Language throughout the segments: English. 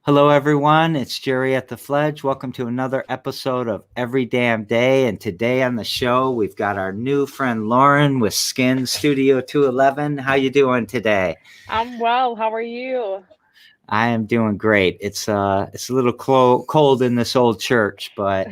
Hello, everyone. It's Jerry at the Fledge. Welcome to another episode of Every Damn Day. And today on the show, we've got our new friend Lorin with Skin Studio 211. How you doing today? I'm well. How are you? I am doing great. It's a little cold in this old church, but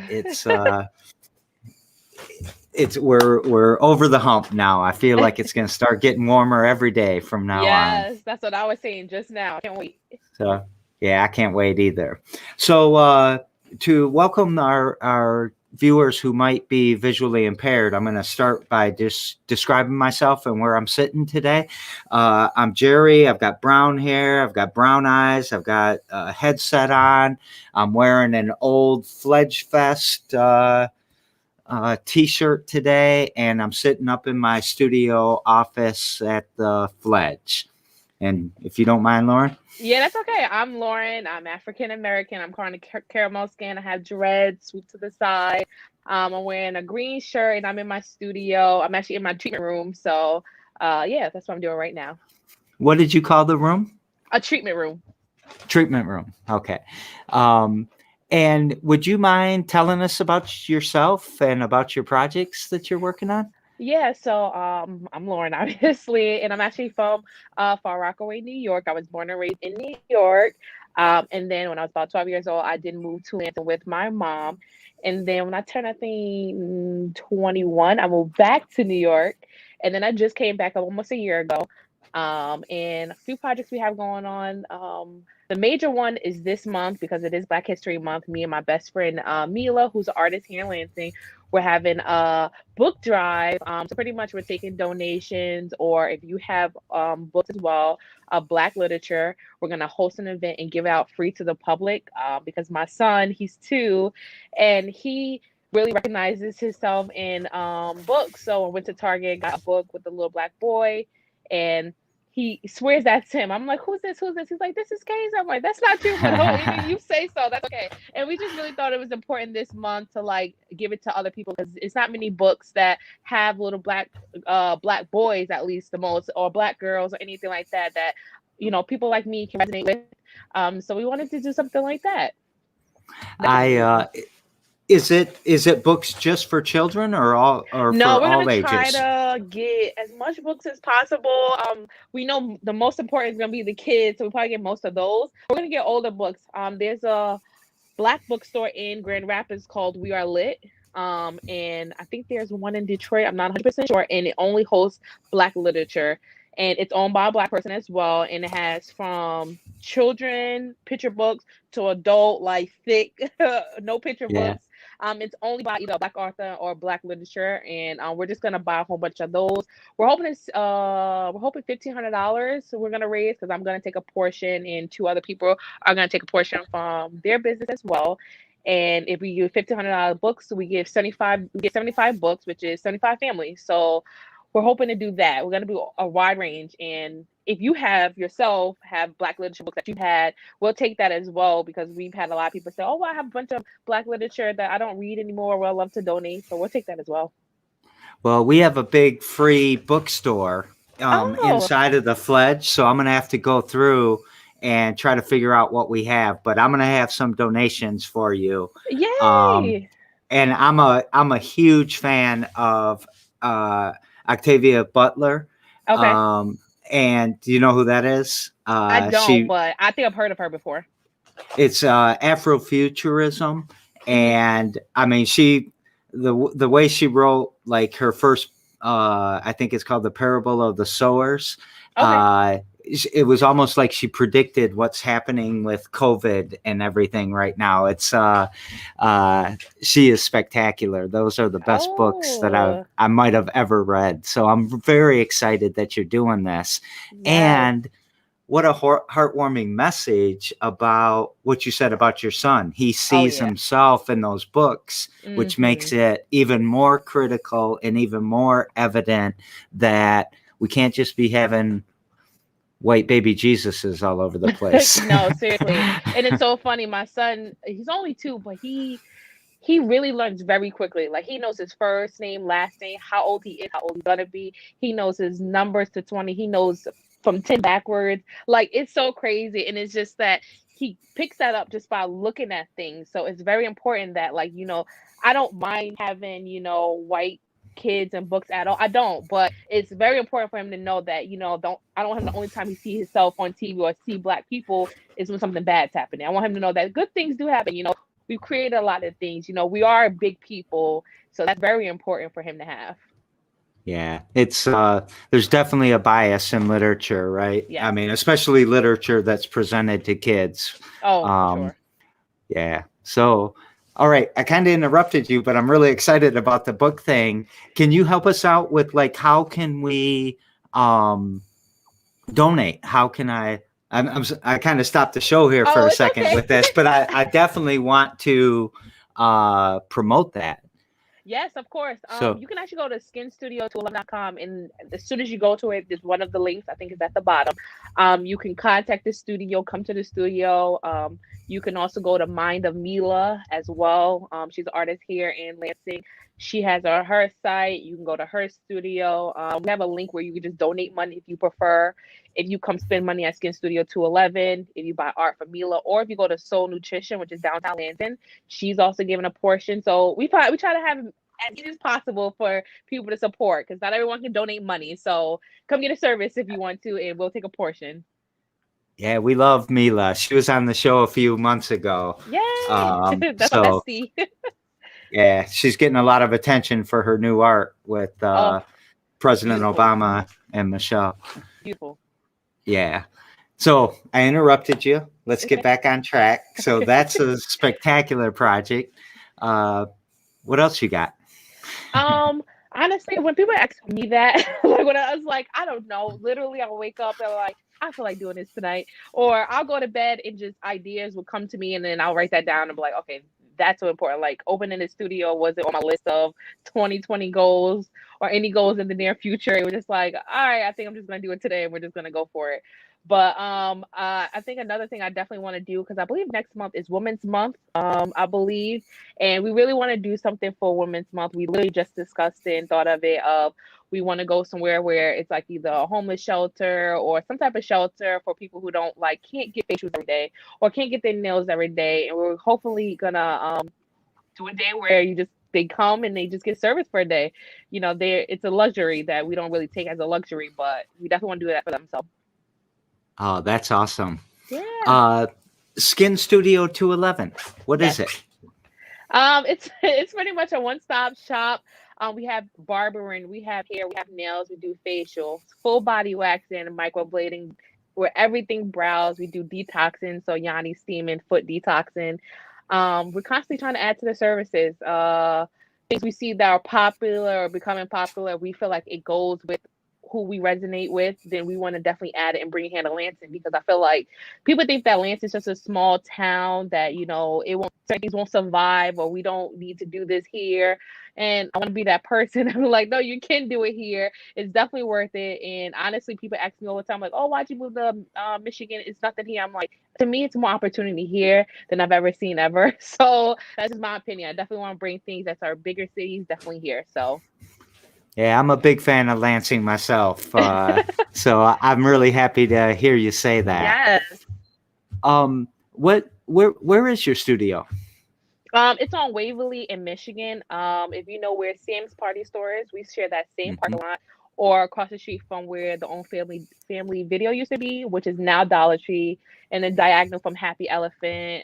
we're over the hump now. I feel like it's going to start getting warmer every day from now on. Yes, that's what I was saying just now. Can't wait. So, yeah, I can't wait either. So, to welcome our viewers who might be visually impaired, I'm going to start by just describing myself and where I'm sitting today. I'm Jerry. I've got brown hair. I've got brown eyes. I've got a headset on. I'm wearing an old Fledge Fest t-shirt today, and I'm sitting up in my studio office at the Fledge. And if you don't mind, Lauren. Yeah, that's okay. I'm Lorin. I'm African American. I'm kind of caramel skin. I have dreads, sweep to the side. I'm wearing a green shirt, and I'm in my studio. I'm actually in my treatment room. So, yeah, that's what I'm doing right now. What did you call the room? A treatment room. Treatment room. Okay. And would you mind telling us about yourself and about your projects that you're working on? Yeah, so I'm Lauren, obviously, and I'm actually from Far Rockaway, New York. I was born and raised in New York. And then when I was about 12 years old, I did move to Lansing with my mom. And then when I turned, I think, 21, I moved back to New York. And then I just came back almost a year ago. And a few projects we have going on. The major one is this month because it is Black History Month. Me and my best friend Mila, who's an artist here in Lansing, we're having a book drive. So pretty much we're taking donations, or if you have books as well, Black literature, we're gonna host an event and give it out free to the public. Because my son, he's 2, and he really recognizes himself in books. So I went to Target, got a book with a little black boy, and he swears that's him. I'm like, who's this? Who's this? He's like, this is Case. I'm like, that's not you, but if you say so, that's okay. And we just really thought it was important this month to like give it to other people because it's not many books that have little black boys, at least the most, or black girls or anything like that people like me can resonate with. So we wanted to do something like that. I Is it books just for children or No, for we're all gonna try ages? to get as much books as possible. We know the most important is gonna be the kids, so we probably get most of those. We're gonna get older books. There's a black bookstore in Grand Rapids called We Are Lit. And I think there's one in Detroit. I'm not 100% sure, and it only hosts black literature, and it's owned by a black person as well. And it has from children picture books to adult like thick no picture Yeah. books. It's only by either a black author or black literature, and we're just gonna buy a whole bunch of those. We're hoping $1,500. So we're gonna raise because I'm gonna take a portion, and 2 other people are gonna take a portion from their business as well. And if we give $1,500 books, we give 75. We get 75 books, which is 75 families. So we're hoping to do that. We're gonna do a wide range, and if you have black literature books that you've had, we'll take that as well because we've had a lot of people say, "Oh, well, I have a bunch of black literature that I don't read anymore. Well, I love to donate." So we'll take that as well. Well, we have a big free bookstore Oh, inside of the Fledge, so I'm going to have to go through and try to figure out what we have. But I'm going to have some donations for you. Um, yay! and I'm a huge fan of Octavia Butler. Okay, And do you know who that is? I don't, but I think I've heard of her before. It's Afrofuturism, and I mean the way she wrote like her first I think it's called The Parable of the Sowers. Okay. It was almost like she predicted what's happening with COVID and everything right now. She is spectacular. Those are the best books that Oh, I might have ever read. So I'm very excited that you're doing this. yes. And what a heartwarming message about what you said about your son. He Oh, sees yeah. himself in those books, which makes Mm-hmm. it even more critical and even more evident that we can't just be having white baby Jesuses all over the place. No, seriously. And it's so funny. My son, he's only 2, but he really learns very quickly. Like he knows his first name, last name, how old he is, how old he's gonna be. He knows his numbers to 20. He knows from 10 backwards. Like it's so crazy. And it's just that he picks that up just by looking at things. So it's very important that, like, I don't mind having, white kids and books at all. I don't, but it's very important for him to know that, I don't want him the only time he sees himself on TV or see Black people is when something bad's happening. I want him to know that good things do happen. We've created a lot of things. We are big people. So that's very important for him to have. Yeah, it's there's definitely a bias in literature, right? Yeah. I mean, especially literature that's presented to kids. Oh, for sure. Yeah. So, all right, I kind of interrupted you, but I'm really excited about the book thing. Can you help us out with, like, how can we donate? How can I kind of stopped the show here for a second with this, but I definitely want to promote that. Yes, of course. You can actually go to skinstudio211.com, and as soon as you go to it, there's one of the links, I think it's at the bottom. You can contact the studio, come to the studio. You can also go to Mind of Mila as well. She's an artist here in Lansing. She has her site. You can go to her studio. We have a link where you can just donate money if you prefer. If you come spend money at Skin Studio 211, if you buy art for Mila, or if you go to Soul Nutrition, which is downtown Lansing, she's also giving a portion. So we try to have as easy as possible for people to support, because not everyone can donate money. So come get a service if you want to, and we'll take a portion. Yeah, we love Mila. She was on the show a few months ago. Yay! That's a bestie. Yeah, she's getting a lot of attention for her new art with President Obama and Michelle. Beautiful. Yeah. So I interrupted you. Let's get back on track. So that's a spectacular project. What else you got? Honestly, when people ask me that, like, when I was like, I don't know, literally I'll wake up and like, I feel like doing this tonight, or I'll go to bed and just ideas will come to me, and then I'll write that down and be like, okay, that's so important. Like, opening the studio wasn't on my list of 2020 goals or any goals in the near future. It was just like, all right, I think I'm just gonna do it today, and we're just gonna go for it. But I think another thing I definitely want to do, because I believe next month is Women's Month, I believe, and we really want to do something for Women's Month. We literally just discussed it and thought of it. We want to go somewhere where it's like either a homeless shelter or some type of shelter for people who can't get facials every day or can't get their nails every day. And we're hopefully gonna do a day where they come and they just get service for a day. It's a luxury that we don't really take as a luxury, but we definitely want to do that for them. So. Oh, that's awesome. Yeah. Skin Studio 211. What is it? It's pretty much a one-stop shop. We have barbering, we have hair, we have nails, we do facials, full body waxing, microblading, we're everything brows. We do detoxing, so yoni steaming, foot detoxing. We're constantly trying to add to the services. Things we see that are popular or becoming popular, we feel like it goes with who we resonate with, then we want to definitely add it and bring it here to Lansing, because I feel like people think that Lansing is just a small town that, certain things won't survive, or we don't need to do this here. And I want to be that person. I'm like, no, you can do it here. It's definitely worth it. And honestly, people ask me all the time, like, oh, why'd you move to Michigan? It's nothing here. I'm like, to me, it's more opportunity here than I've ever seen ever. So that's just my opinion. I definitely want to bring things that's our bigger cities definitely here. So. Yeah, I'm a big fan of Lansing myself. So I'm really happy to hear you say that. Yes. Where is your studio? It's on Waverly in Michigan. If you know where Sam's Party Store is, we share that same parking lot, or across the street from where the Own Family Video used to be, which is now Dollar Tree, and then diagonal from Happy Elephant,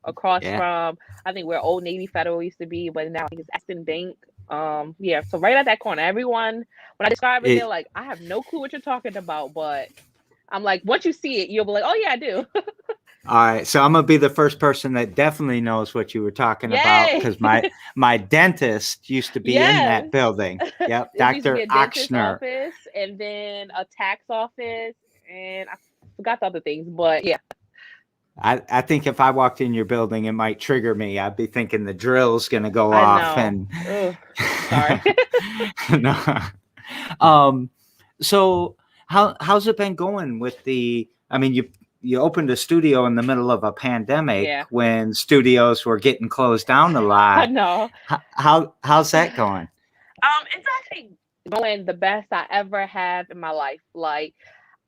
across from, I think, where Old Navy Federal used to be, but now I think it's Aston Bank. So right at that corner. Everyone, when I describe it, they're like, I have no clue what you're talking about, but I'm like, once you see it, you'll be like, oh yeah, I do. All right, so I'm gonna be the first person that definitely knows what you were talking about, because my dentist used to be in that building. Yep, Dr. Ochsner. Office, and then a tax office, and I forgot the other things, but yeah. I think if I walked in your building, it might trigger me. I'd be thinking the drill's gonna go off, and sorry. No. So how's it been going with the? I mean, you opened a studio in the middle of a pandemic when studios were getting closed down a lot. I know. How's that going? It's actually going the best I ever have in my life. Like,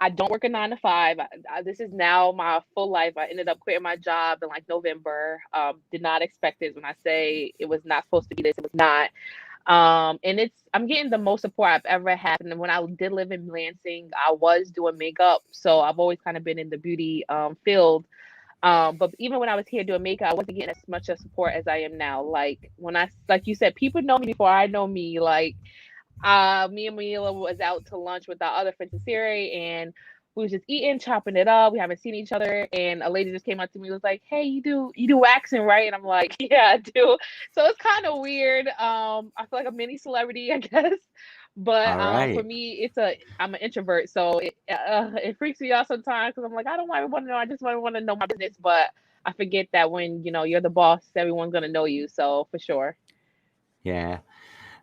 I don't work a 9 to 5. This is now my full life. I ended up quitting my job in like November. Did not expect it. When I say it was not supposed to be this, it was not. And I'm getting the most support I've ever had. And when I did live in Lansing, I was doing makeup, so I've always kind of been in the beauty field. But even when I was here doing makeup, I wasn't getting as much of support as I am now. Like you said, people know me before I know me. Like me and Mila was out to lunch with our other friend Siri, and we was just eating, chopping it up. We haven't seen each other, and a lady just came up to me and was like, "Hey, you do waxing, right?" And I'm like, "Yeah, I do." So it's kind of weird. I feel like a mini celebrity, I guess. But All for right. me, I'm an introvert, so it freaks me out sometimes because I'm like, I don't want to know. I just want to know my business, but I forget that when you're the boss, everyone's gonna know you. So for sure. Yeah.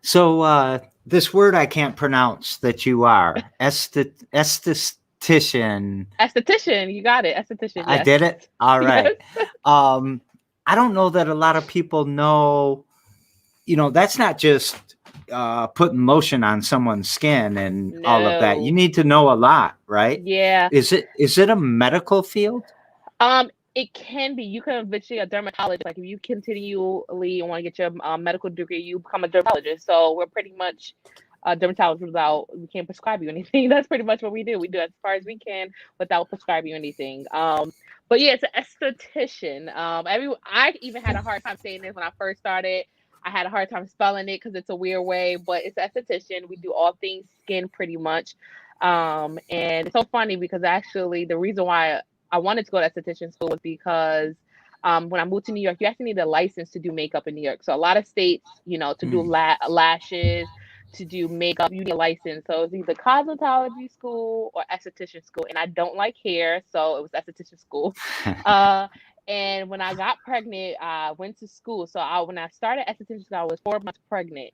So this word I can't pronounce that you are esthetician. Esthetician, you got it. Esthetician, I yes. did it. All Yes. right. Um, I don't know that a lot of people know. That's not just putting lotion on someone's skin and all of that. You No. need to know a lot, right? Yeah. Is it a medical field? It can be. You can eventually a dermatologist. Like if you continually want to get your medical degree, you become a dermatologist. So we're pretty much a dermatologist without we can't prescribe you anything. That's pretty much what we do. We do as far as we can without prescribing you anything. But yeah, it's an esthetician. I even had a hard time saying this when I first started. I had a hard time spelling it because it's a weird way, but it's an esthetician. We do all things skin pretty much. And it's so funny because actually the reason why I wanted to go to esthetician school was because when I moved to New York, you actually need a license to do makeup in New York. So a lot of states, to do Mm. lashes, to do makeup, you need a license. So it's either cosmetology school or esthetician school. And I don't like hair, so it was esthetician school. Uh, and when I got pregnant, I went to school. So when I started esthetician school, I was 4 months pregnant.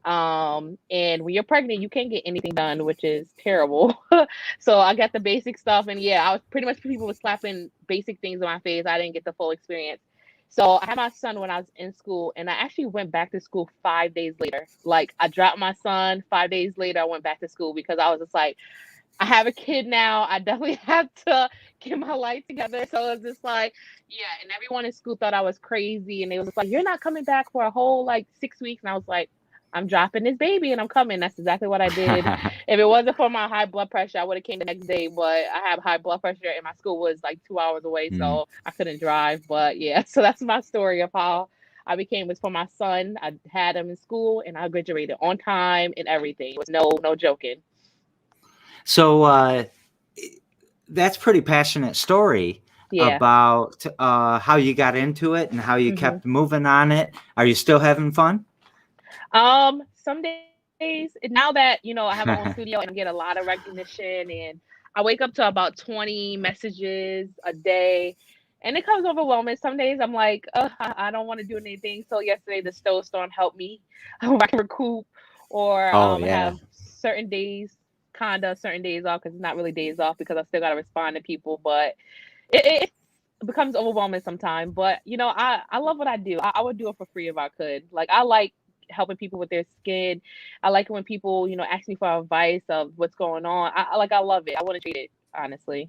And when you're pregnant, you can't get anything done, which is terrible. So I got the basic stuff, and yeah, I was pretty much people were slapping basic things on my face. I didn't get the full experience. So I had my son when I was in school, and I actually went back to school 5 days later. Like I dropped my son 5 days later. I went back to school because I was just like, I have a kid now. I definitely have to get my life together. So it's just like, yeah. And everyone in school thought I was crazy, and they was just like, "You're not coming back for a whole like 6 weeks." And I was like, "I'm dropping this baby, and I'm coming." That's exactly what I did. If it wasn't for my high blood pressure, I would have came the next day. But I have high blood pressure, and my school was like 2 hours away, Mm. so I couldn't drive. But yeah, so that's my story of how I became was for my son. I had him in school, and I graduated on time and everything. It was no joking. So that's pretty passionate story Yeah. about how you got into it and how you hmm kept moving on it. Are you still having fun? Some days now that I have my own studio and I get a lot of recognition, and I wake up to about 20 messages a day, and it comes overwhelming. Some days I'm like, I don't want to do anything. So yesterday the snowstorm helped me. I can recoup, or Oh I yeah. have certain days off because it's not really days off because I still got to respond to people, but it becomes overwhelming sometimes. But I love what I do. I would do it for free if I could. Like I like helping people with their skin. I like it when people ask me for advice of what's going on. I love it. I want to treat it honestly.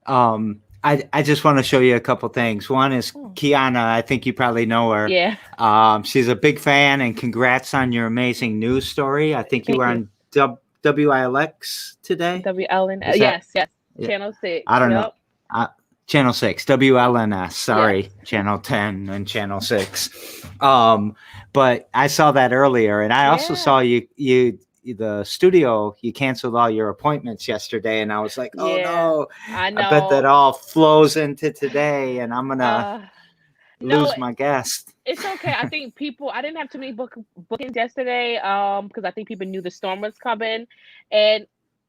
I just want to show you a couple things. One is Oh, Kiana. I think you probably know her. yeah. She's a big fan, and congrats on your amazing news story. I think you Thank were you. on WILX today. WLN. Is that? Yes, yes. Yeah. Channel six. I don't know. Yep. Channel 6, WLNS. Yes. Sorry, Channel 10 and Channel 6. But I saw that earlier, and I also Yeah. saw the studio. You canceled all your appointments yesterday, and I was like, oh Yeah. no, I I bet that know. all flows into today, and I'm gonna Uh no, lose my guest. it's okay. I think I didn't have too many bookings yesterday, because I think people knew the storm was coming, and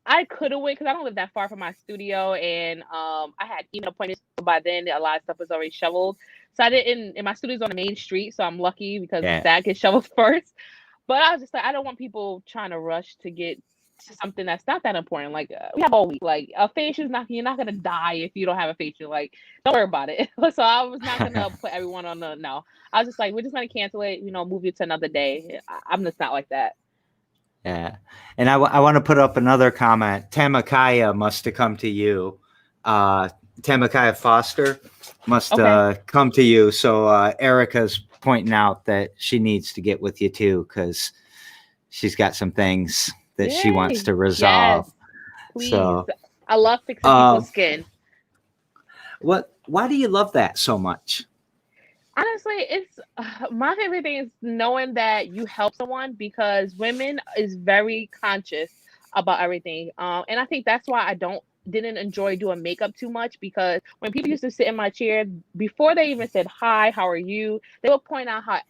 I could have went because I don't live that far from my studio, and I had email appointments by then. A lot of stuff was already shoveled, so I didn't. And my studio's on the main street, so I'm lucky because Yeah. that gets shoveled first. But I was just like, I don't want people trying to rush to get to something that's not that important. Like we have all week. Like a facial's not. You're not gonna die if you don't have a facial. Like don't worry about it. So I was not gonna put everyone on the no. I was just like, we're just gonna cancel it. Move it to another day. I'm just not like that. Yeah. And I want to put up another comment. Tamakaya must have come to you. Tamakaya Foster must Okay. come to you. So Erica's pointing out that she needs to get with you too, because she's got some things that she wants Yay. to Yes, resolve. please. So I love fixing uh, people's skin. why do you love that so much? Honestly, it's my favorite thing is knowing that you help someone because women is very conscious about everything. And I think that's why I didn't enjoy doing makeup too much because when people used to sit in my chair before they even said hi, how are you, they would point out how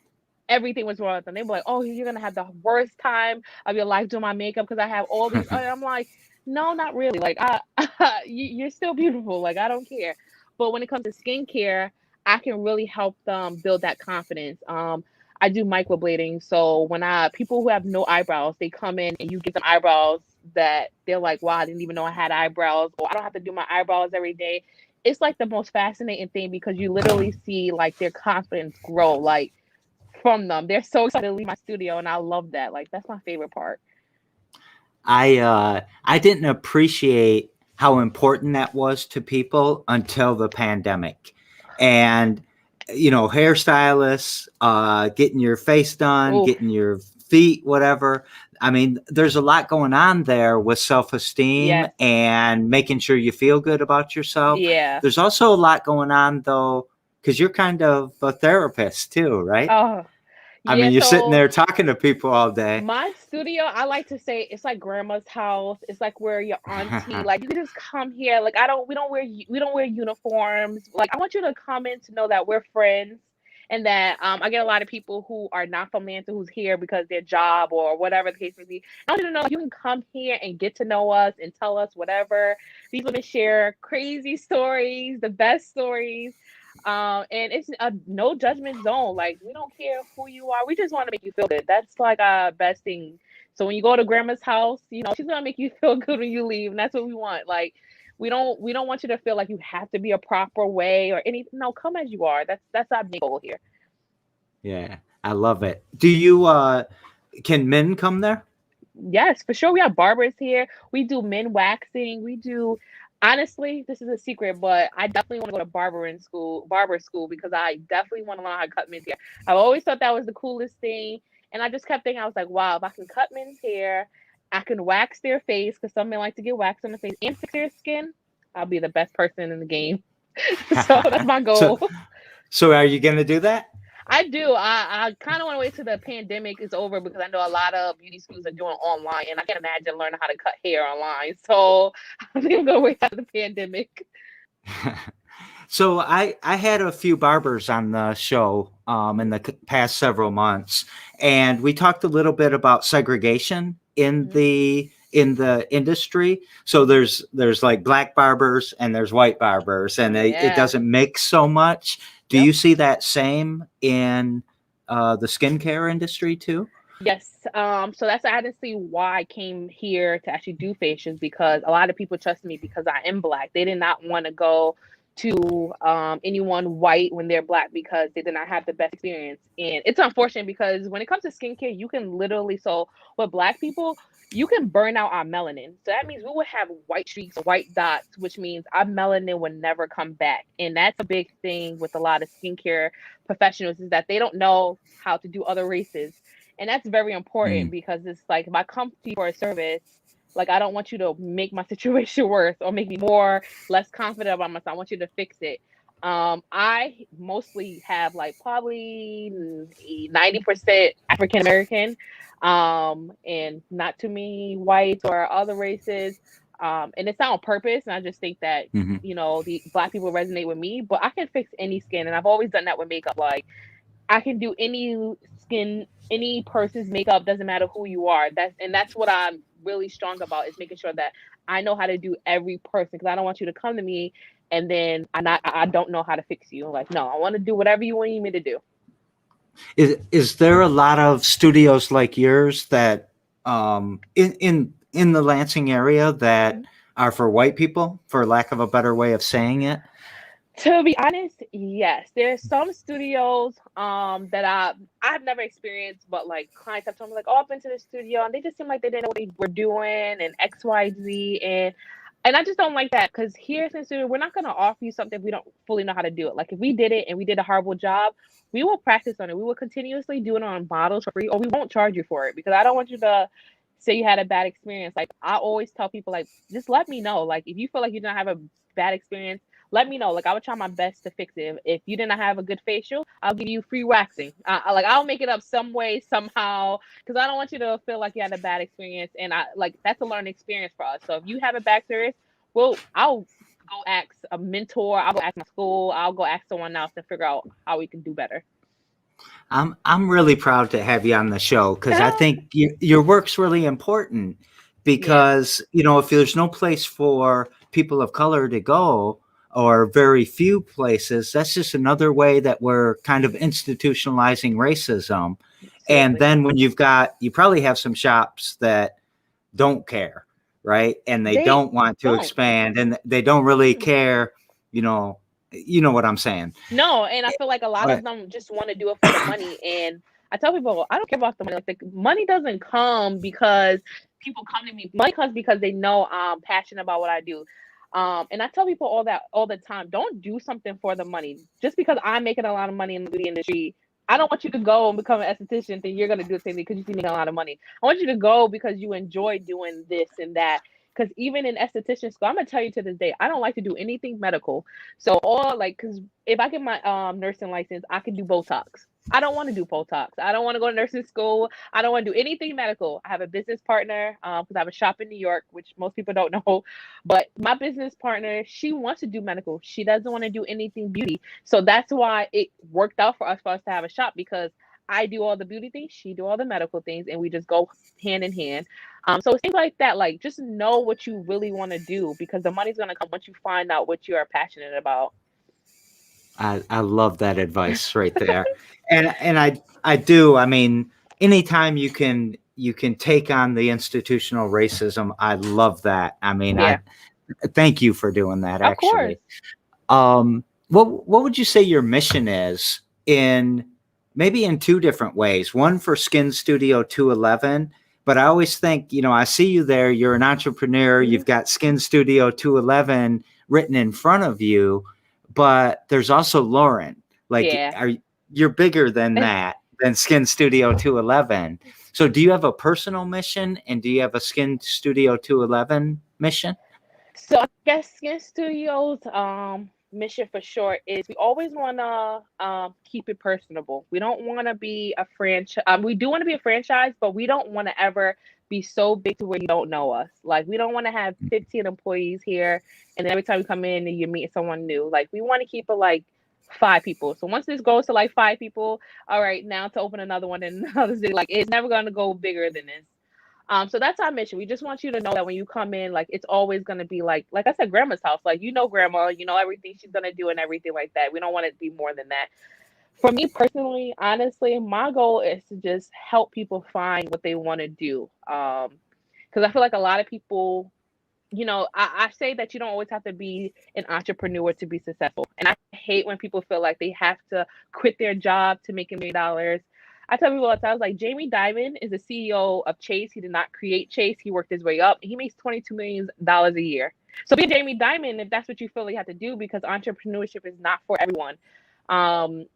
everything was wrong with them. They'd be like, "Oh, you're gonna have the worst time of your life doing my makeup because I have all these." And I'm like, "No, not really. Like, you're still beautiful. Like, I don't care." But when it comes to skincare, I can really help them build that confidence. I do microblading, so when I people who have no eyebrows, they come in and you give them eyebrows that they're like, "Wow, I didn't even know I had eyebrows," or "I don't have to do my eyebrows every day." It's like the most fascinating thing because you literally see like their confidence grow. Like from them. They're so excited to leave my studio, and I love that. Like that's my favorite part. I didn't appreciate how important that was to people until the pandemic, and hairstylists, getting your face done, Oh, getting your feet, whatever. I mean, there's a lot going on there with self-esteem yes, and making sure you feel good about yourself. yeah. There's also a lot going on though, because you're kind of a therapist too, right? Oh, I yeah. mean, you're sitting So there talking to people all day. my studio, I like to say it's like grandma's house. It's like where your auntie, like you can just come here. Like we don't wear uniforms. Like I want you to come in to know that we're friends. And that I get a lot of people who are not from Atlanta who's here because their job or whatever the case may be. I want you to know you can come here and get to know us and tell us whatever. These women share crazy stories, the best stories. And it's a no judgment zone. Like we don't care who you are. We just want to make you feel good. That's like our best thing. So when you go to grandma's house, she's gonna make you feel good when you leave, and that's what we want. Like we don't want you to feel like you have to be a proper way or anything. No, come as you are. That's our big goal here. Yeah, I love it. Do you can men come there? Yes, for sure. We have barbers here. We do men waxing. We do honestly, this is a secret, but I definitely want to go to barber school because I definitely want to learn how to cut men's hair. I've always thought that was the coolest thing. And I just kept thinking, I was like, wow, if I can cut men's hair, I can wax their face because some men like to get waxed on the face and fix their skin. I'll be the best person in the game. So that's my so goal. so are you going to do that? I do. I kind of want to wait till the pandemic is over because I know a lot of beauty schools are doing online, and I can't imagine learning how to cut hair online. So I think I'm gonna wait after the pandemic. So I had a few barbers on the show in the past several months, and we talked a little bit about segregation Hmm. in the industry. So there's like black barbers and there's white barbers, and it Yeah. doesn't mix so much. Do Yep. you see that same in the skincare industry too? Yes. So that's honestly why I came here to actually do facials because a lot of people trust me because I am black. They did not want to go to anyone white when they're black because they did not have the best experience. And it's unfortunate because when it comes to skincare, you can literally so with black people, you can burn out our melanin. So that means we would have white streaks, white dots, which means our melanin would never come back. And that's a big thing with a lot of skincare professionals is that they don't know how to do other races, and that's very important Mm. because it's like if I come to you for a service, like I don't want you to make my situation worse or make me more less confident about myself. I want you to fix it. I mostly have like probably 90% African American, and not too many whites or other races. And it's not on purpose. And I just think that Hmm. the black people resonate with me, but I can fix any skin, and I've always done that with makeup. Like I can do any skin, any person's makeup, doesn't matter who you are. That's what I'm really strong about is making sure that I know how to do every person because I don't want you to come to me and then I don't know how to fix you. Like, no, I want to do whatever you want me to do. Is there a lot of studios like yours that in the Lansing area that are for white people, for lack of a better way of saying it? To be honest, yes. There's some studios that I've never experienced, but like clients have told me like, oh, I've been to the studio and they just seem like they didn't know what they were doing and XYZ, and I just don't like that because here in the studio, we're not gonna offer you something if we don't fully know how to do it. Like if we did it and we did a horrible job, we will practice on it. We will continuously do it on models for free, or we won't charge you for it because I don't want you to say you had a bad experience. Like I always tell people, like just let me know. Like if you feel like you didn't have a bad experience, let me know. Like I would try my best to fix it. If you didn't have a good facial, I'll give you free waxing. Like I'll make it up some way somehow because I don't want you to feel like you had a bad experience. And I like that's a learning experience for us. So if you have a bad experience, well, I'll go ask a mentor. I'll go ask my school. I'll go ask someone else and figure out how we can do better. I'm really proud to have you on the show because I think your work's really important because, if there's no place for people of color to go or very few places, that's just another way that we're kind of institutionalizing racism. And then when you probably have some shops that don't care, right? And they don't want to expand and they don't really care, you know what I'm saying. No, and I feel like a lot of them just want to do it for the money. And I tell people, I don't care about the money. Like the money doesn't come because people come to me. Money comes because they know I'm passionate about what I do. And I tell people all the time. Don't do something for the money. Just because I'm making a lot of money in the beauty industry, I don't want you to go and become an esthetician. Then you're gonna do the same thing because you see making a lot of money. I want you to go because you enjoy doing this and that. Because even in esthetician school, I'm gonna tell you to this day, I don't like to do anything medical. So all like, because if I get my nursing license, I can do Botox. I don't want to do Botox. I don't want to go to nursing school. I don't want to do anything medical. I have a business partner because I have a shop in New York, which most people don't know. But my business partner, she wants to do medical. She doesn't want to do anything beauty. So that's why it worked out for us to have a shop because I do all the beauty things, she do all the medical things, and we just go hand in hand. So it's things like that. Like just know what you really want to do because the money's gonna come once you find out what you are passionate about. I love that advice right there. And I do. I mean, anytime you can take on the institutional racism, I love that. I mean, I thank you for doing that Of actually. course. What would you say your mission is in maybe in two different ways? One for Skin Studio 211, but I always think, I see you there, you're an entrepreneur, you've got Skin Studio 211 written in front of you, but there's also Lorin. Like you're bigger than that, than Skin Studio 211. So do you have a personal mission and do you have a Skin Studio 211 mission? So I guess Skin Studios mission for sure is we always want to keep it personable. We don't want to be a franchise. We do want to be a franchise, but we don't want to ever be so big to where you don't know us. Like we don't want to have 15 employees here, and then every time you come in, you meet someone new. Like we want to keep it like 5 people. So once this goes to like 5 people, all right, now to open another one in another city, like it's never gonna go bigger than this. So that's our mission. We just want you to know that when you come in, like it's always gonna be like I said, grandma's house. Like grandma, you know everything she's gonna do and everything like that. We don't want it to be more than that. For me personally, honestly, my goal is to just help people find what they want to do. Because I feel like a lot of people, I say that you don't always have to be an entrepreneur to be successful. And I hate when people feel like they have to quit their job to make $1 million. I tell people all the time, like Jamie Dimon is the CEO of Chase. He did not create Chase. He worked his way up. He makes $22 million a year. So be a Jamie Dimon if that's what you feel like you have to do, because entrepreneurship is not for everyone.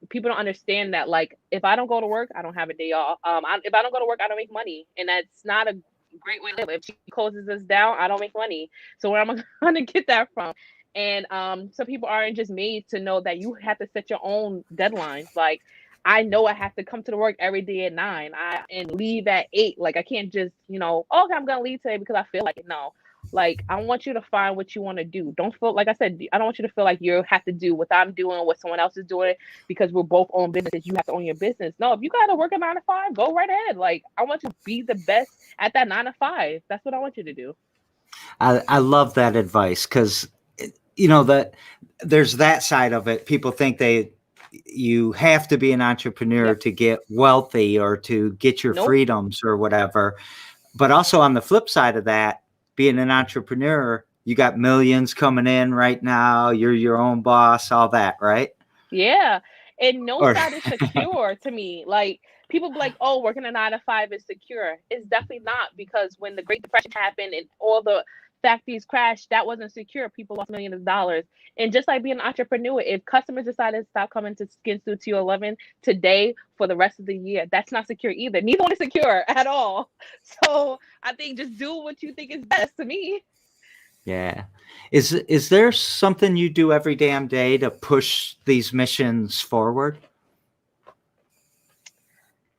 People don't understand that. Like, if I don't go to work, I don't have a day off. If I don't go to work, I don't make money, and that's not a great way to live. If she closes us down, I don't make money. So where am I going to get that from? And some people aren't just made to know that you have to set your own deadlines. Like, I know I have to come to the work every day at 9 and leave at 8. Like, I can't just, okay, I'm going to leave today because I feel like it. No. Like, I want you to find what you want to do. Don't feel, like I said, I don't want you to feel like you have to do what I'm doing, what someone else is doing, because we're both own businesses. You have to own your business. No, if you got to work a 9 to 5, go right ahead. Like, I want you to be the best at that 9 to 5. That's what I want you to do. I love that advice because, that there's that side of it. People think you have to be an entrepreneur to get wealthy or to get your freedoms or whatever. But also on the flip side of that, being an entrepreneur, you got millions coming in right now. You're your own boss, all that, right? Yeah. And no Or side is secure to me. Like people be like, oh, working a 9 to 5 is secure. It's definitely not, because when the Great Depression happened and all the factories crashed, that wasn't secure. People lost millions of dollars. And just like being an entrepreneur, if customers decided to stop coming to Skin Studio 11 today for the rest of the year, that's not secure either. Neither one is secure at all. So I think just do what you think is best to me. yeah. Is there something you do every damn day to push these missions forward?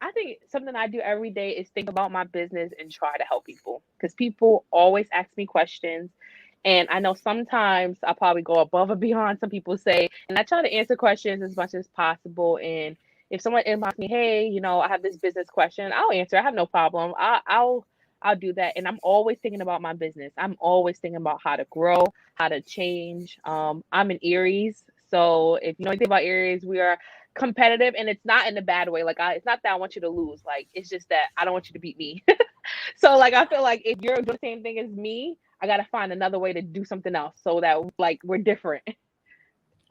I think something I do every day is think about my business and try to help people, because people always ask me questions. And I know sometimes I probably go above and beyond, some people say, and I try to answer questions as much as possible. And if someone inbox me, hey, I have this business question, I'll answer. I have no problem. I'll do that. And I'm always thinking about my business. I'm always thinking about how to grow, how to change. I'm an Aries. So if you know anything about Aries, we are competitive, and it's not in a bad way. Like it's not that I want you to lose. Like it's just that I don't want you to beat me. So like I feel like if you're doing the same thing as me, I gotta find another way to do something else so that like we're different.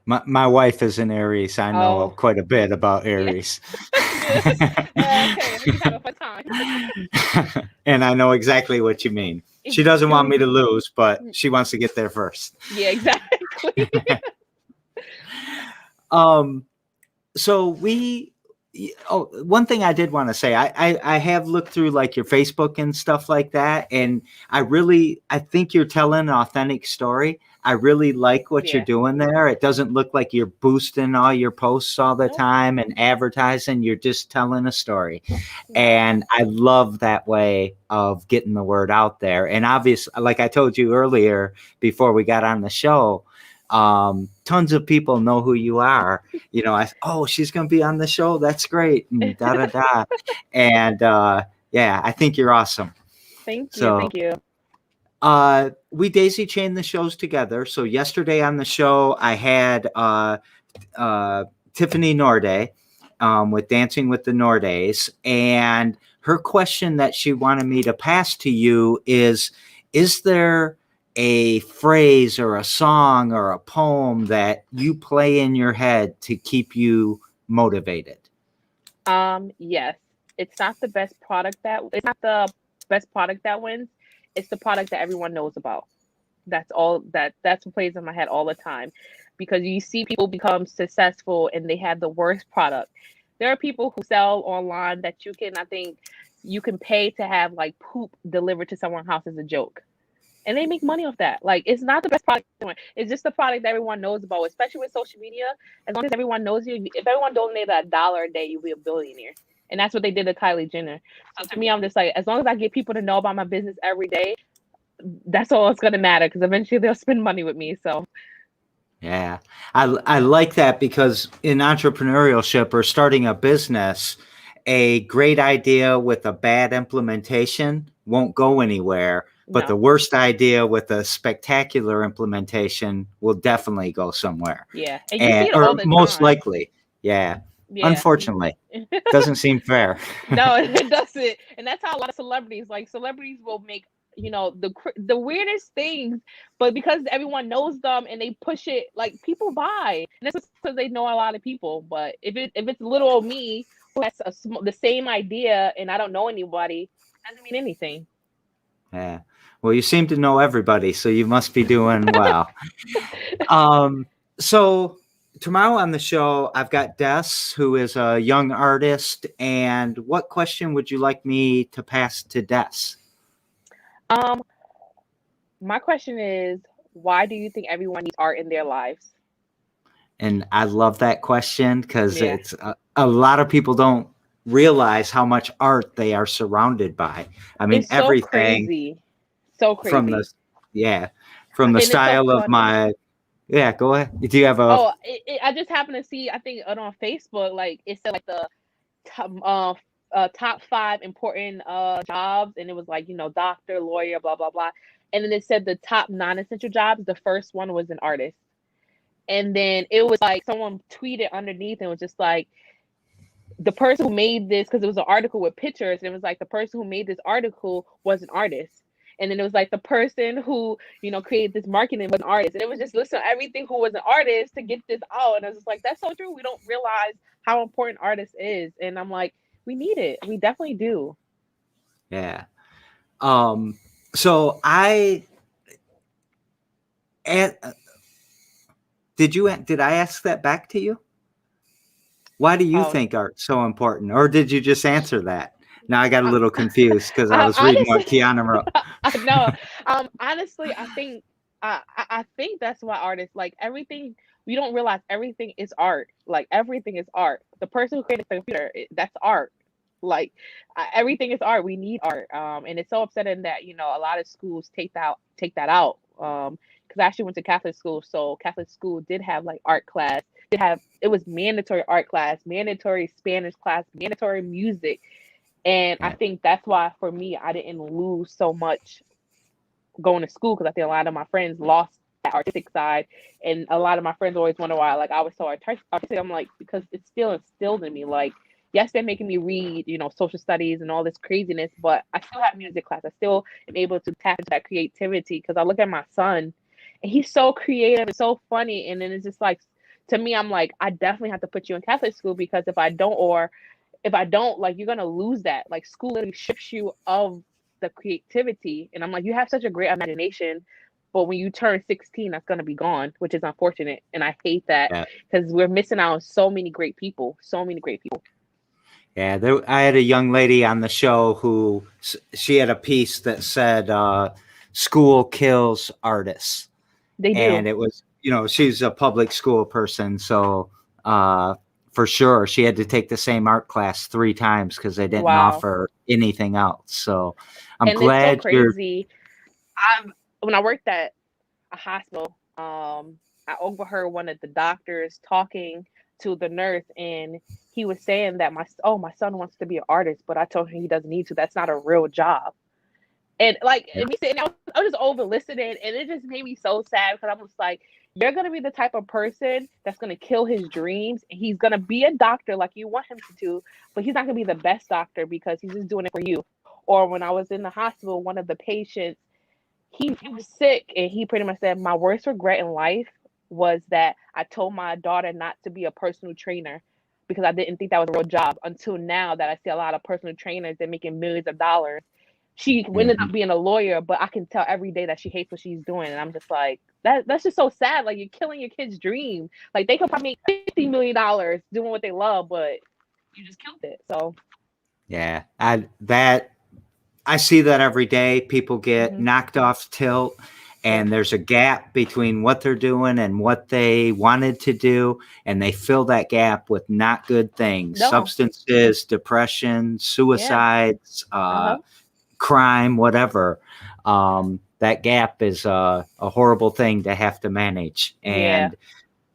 My wife is an Aries. I know Oh, quite a bit about yeah. Aries. Good. Okay, we can have a fun time. And I know exactly what you mean. She doesn't want me to lose, but she wants to get there first. Yeah, exactly. Um, so one thing I did want to say, I have looked through like your Facebook and stuff like that, and I think you're telling an authentic story. I really like what you're Yeah. doing there. It doesn't look like you're boosting all your posts all the Nope. time and advertising. You're just telling a story. Yeah. And I love that way of getting the word out there. And obviously, like I told you earlier before we got on the show, tons of people know who you are. She's going to be on the show. That's great. And da, da, da. And, yeah, I think you're awesome. Thank you. So, Thank you. we daisy chain the shows together. So yesterday on the show, I had, Tiffany Norday, with Dancing with the Nordays. And her question that she wanted me to pass to you is there a phrase or a song or a poem that you play in your head to keep you motivated? Yes. It's not the best product it's not the best product that wins. It's the product that everyone knows about. That's all that's what plays in my head all the time, because you see people become successful and they have the worst product. There are people who sell online that I think you can pay to have like poop delivered to someone's house as a joke. And they make money off that. Like it's not the best product. It's just the product that everyone knows about, especially with social media. As long as everyone knows you, if everyone donated $1 a day, you'll be a billionaire. And that's what they did to Kylie Jenner. So to me, I'm just like, as long as I get people to know about my business every day, that's all it's gonna matter, because eventually they'll spend money with me. So Yeah, I like that, because in entrepreneurship or starting a business, a great idea with a bad implementation won't go anywhere. But the no. worst idea with a spectacular implementation will definitely go somewhere. Yeah. And you see it Or all the most time. likely. Yeah. Yeah. Unfortunately, doesn't seem fair. No, it doesn't. And that's how a lot of celebrities will make, the weirdest things, but because everyone knows them and they push it, like people buy. And that's because they know a lot of people. But if it's little old me who has the same idea and I don't know anybody, it doesn't mean anything. Yeah. Well, you seem to know everybody, so you must be doing well. So tomorrow on the show, I've got Des, who is a young artist. And what question would you like me to pass to Des? My question is, why do you think everyone needs art in their lives? And I love that question, because Yeah. it's a lot of people don't realize how much art they are surrounded by. I mean, It's so everything crazy. So from the, crazy. yeah, from the And it's so style of funny. yeah, go ahead. Do you have a, Oh, I just happened to see, I think on Facebook, like it said like the top 5 important jobs, and it was like, doctor, lawyer, blah blah blah. And then it said the top non-essential jobs. The first one was an artist. And then it was like someone tweeted underneath and was just like, the person who made this, because it was an article with pictures, and it was like the person who made this article was an artist. And then it was like the person who, created this marketing was an artist. And it was just listen to everything who was an artist to get this out. And I was just like, that's so true. We don't realize how important artist is. And I'm like, we need it. We definitely do. Yeah. So did I ask that back to you? Why do you think art's so important? Or did you just answer that? Now I got a little confused because I was reading what Kiana wrote. No, honestly, I think that's why artists like everything. We don't realize everything is art. Like everything is art. The person who created the computer, that's art. Like everything is art. We need art. And it's so upsetting that a lot of schools take that out. Because I actually went to Catholic school, so Catholic school did have like art class. It was mandatory art class, mandatory Spanish class, mandatory music. And I think that's why for me, I didn't lose so much going to school, because I think a lot of my friends lost that artistic side. And a lot of my friends always wonder why like I was so artistic. I'm like, because it's still instilled in me. Like, yes, they're making me read, social studies and all this craziness, but I still have music class. I still am able to tap into that creativity, because I look at my son and he's so creative and so funny. And then it's just like, to me, I'm like, I definitely have to put you in Catholic school, because if I don't, like, you're going to lose that. Like, school literally strips you of the creativity. And I'm like, you have such a great imagination, but when you turn 16, that's going to be gone, which is unfortunate. And I hate that, because we're missing out on so many great people, Yeah, I had a young lady on the show who she had a piece that said, school kills artists. They do. And it was, she's a public school person. So, for sure, she had to take the same art class 3 times because they didn't offer anything else. So I'm glad it's so crazy. When I worked at a hospital, I overheard one of the doctors talking to the nurse, and he was saying that my son wants to be an artist, but I told him he doesn't need to. That's not a real job. And like me sitting there, I was just over listening, and it just made me so sad, because I'm just like, you're gonna be the type of person that's gonna kill his dreams, and he's gonna be a doctor like you want him to do, but he's not gonna be the best doctor because he's just doing it for you. Or when I was in the hospital, one of the patients, he was sick, and he pretty much said, my worst regret in life was that I told my daughter not to be a personal trainer, because I didn't think that was a real job, until now that I see a lot of personal trainers, they're making millions of dollars. She ended up being a lawyer, but I can tell every day that she hates what she's doing. And I'm just like, that's just so sad. Like, you're killing your kid's dream. Like, they could probably make $50 million doing what they love, but you just killed it. So yeah, I see that every day. People get knocked off tilt, and there's a gap between what they're doing and what they wanted to do, and they fill that gap with not good things: substances, depression, suicides, crime, whatever. That gap is a horrible thing to have to manage. And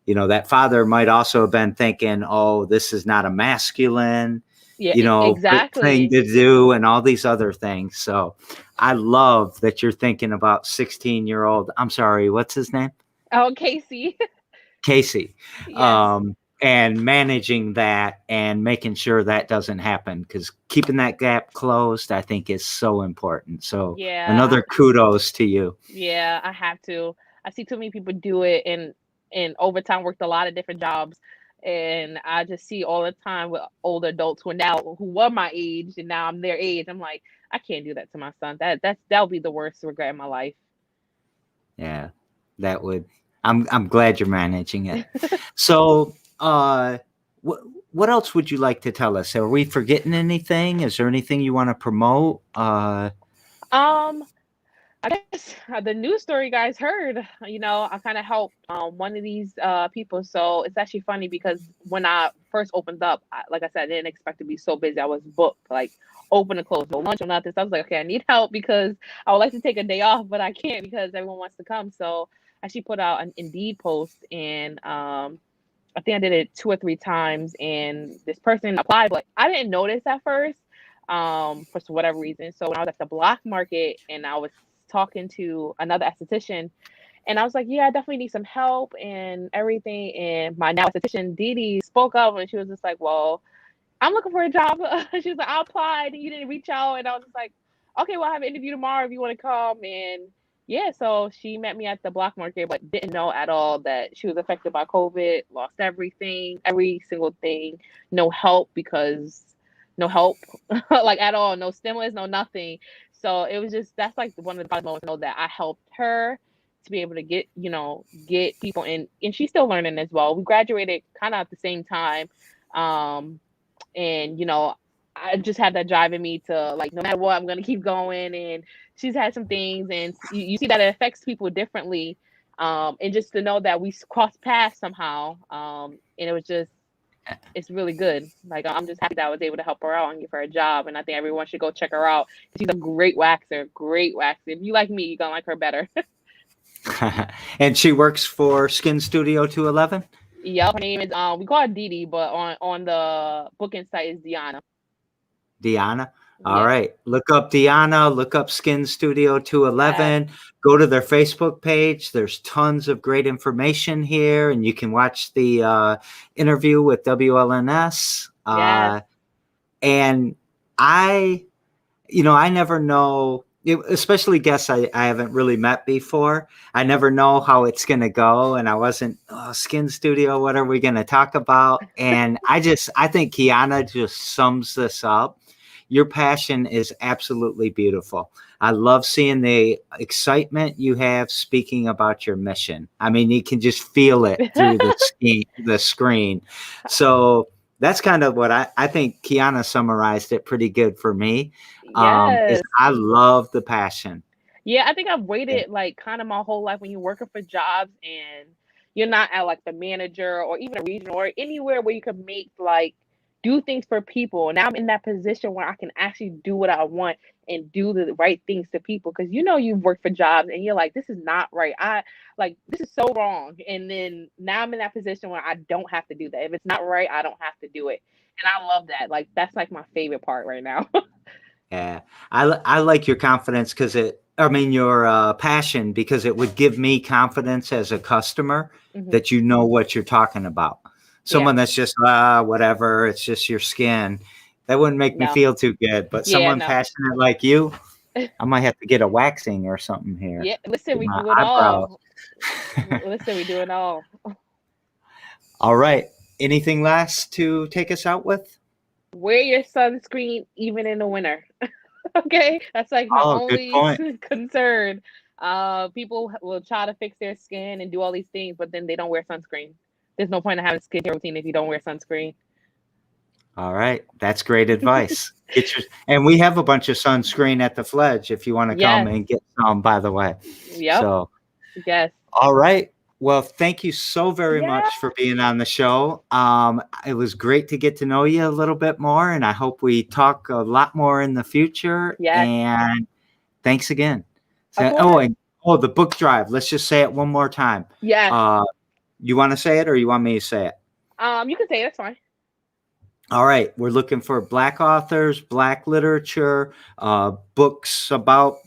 that father might also have been thinking, oh, this is not a masculine thing to do, and all these other things. So I love that you're thinking about 16-year-old. I'm sorry, what's his name? Oh, Casey. Yes. And managing that and making sure that doesn't happen, because keeping that gap closed, I think, is so important. So another kudos to you. Yeah, I have to. I see too many people do it, and over time worked a lot of different jobs. And I just see all the time with older adults who were my age, and now I'm their age. I'm like, I can't do that to my son. That'll be the worst regret in my life. Yeah, that would. I'm glad you're managing it. So, what else would you like to tell us? Are we forgetting anything? Is there anything you want to promote? I guess the news story you guys heard, I kind of helped one of these people. So it's actually funny, because when I first opened up, like I said, I didn't expect to be so busy. I was booked, like open and close, no lunch or nothing. So I was like, okay, I need help, because I would like to take a day off, but I can't because everyone wants to come. So I actually put out an Indeed post, and I think I did it 2 or 3 times, and this person applied, but I didn't notice at first for whatever reason. So when I was at the block market and I was talking to another esthetician, and I was like, yeah, I definitely need some help and everything. And my now esthetician, Dee Dee, spoke up, and she was just like, well, I'm looking for a job. She was like, I applied and you didn't reach out. And I was just like, okay, well, I have an interview tomorrow if you want to come. And yeah, so she met me at the block market, but didn't know at all that she was affected by COVID, lost everything, every single thing, no help because no help, like at all, no stimulus, no nothing. So it was just, that's like one of the proudest moments to know that I helped her to be able to get, get people in, and she's still learning as well. We graduated kind of at the same time. Um, and I just had that drive in me to, like, no matter what, I'm gonna keep going. And she's had some things, and you see that it affects people differently, and just to know that we crossed paths somehow, and it was just, it's really good. Like, I'm just happy that I was able to help her out and give her a job, and I think everyone should go check her out. She's a great waxer, great waxer. If you like me, you're gonna like her better. And she works for Skin Studio 211? Yep, her name is, we call her Didi, but on the booking site is Diana. Diana. All Yeah. right. Look up Diana, look up Skin Studio 211, go to their Facebook page. There's tons of great information here, and you can watch the interview with WLNS. Yes. And I never know, especially guests I haven't really met before. I never know how it's going to go. And I wasn't, Skin Studio, what are we going to talk about? And I think Kiana just sums this up. Your passion is absolutely beautiful. I love seeing the excitement you have speaking about your mission. I mean, you can just feel it through the screen. So that's kind of what I think Kiana summarized it pretty good for me. Yes. Is I love the passion. Yeah, I think I've waited like kind of my whole life when you're working for jobs and you're not at like the manager or even a regional or anywhere where you can make like do things for people. Now I'm in that position where I can actually do what I want and do the right things to people, because you've worked for jobs and you're like, this is not right. This is so wrong. And then now I'm in that position where I don't have to do that. If it's not right, I don't have to do it. And I love that. Like, that's like my favorite part right now. Yeah, I like your confidence your passion, because it would give me confidence as a customer that you know what you're talking about. Someone that's just whatever, it's just your skin. That wouldn't make me feel too good. But someone passionate like you, I might have to get a waxing or something here. Yeah, listen, we do it all. Listen, we do it all. All right. Anything last to take us out with? Wear your sunscreen even in the winter. Okay, that's like my only concern. People will try to fix their skin and do all these things, but then they don't wear sunscreen. There's no point in having a skincare routine if you don't wear sunscreen. All right, that's great advice. And we have a bunch of sunscreen at the Fledge if you want to come and get some, by the way. Yep. So, yes. All right. Well, thank you so very much for being on the show. It was great to get to know you a little bit more, and I hope we talk a lot more in the future. Yes. And thanks again. So, the book drive. Let's just say it one more time. Yes. You want to say it or you want me to say it? You can say it. That's fine. All right. We're looking for Black authors, Black literature, books about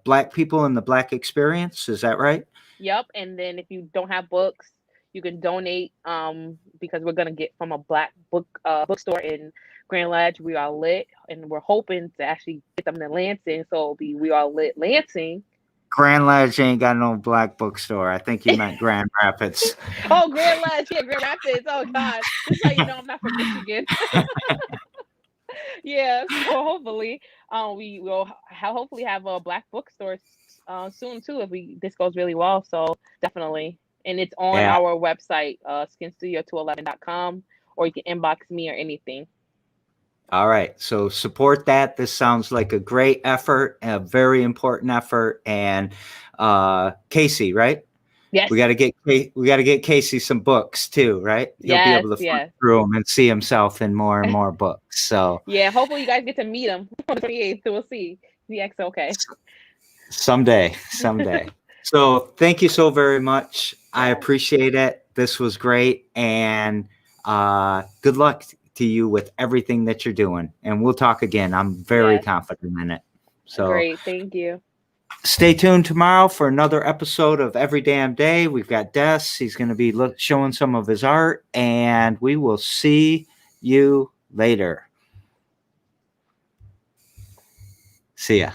Black people and the Black experience. Is that right? Yep. And then if you don't have books, you can donate, because we're gonna get from a Black bookstore in Grand Ledge. We Are Lit, and we're hoping to actually get them to Lansing. So it'll be We Are Lit Lansing. Grand Ledge ain't got no Black bookstore. I think you meant Grand Rapids. Oh, Grand Ledge, yeah, Grand Rapids. Oh God, this is how you know I'm not from Michigan. Yeah, so hopefully, we will hopefully have a Black bookstore soon too, if this goes really well. So definitely, and it's on our website, skinstudio211.com, or you can inbox me or anything. All right, so support that. This sounds like a great effort, a very important effort, and Casey, right? Yes. We got to get Casey some books too, right? He'll be able to flip through them and see himself in more and more books. So yeah, hopefully you guys get to meet him on the 28th. So we'll see. The X okay. Someday. So thank you so very much. I appreciate it. This was great, and good luck to you with everything that you're doing. And we'll talk again. I'm very confident in it. So great. Thank you. Stay tuned tomorrow for another episode of Every Damn Day. We've got Des. He's going to be showing some of his art, and we will see you later. See ya.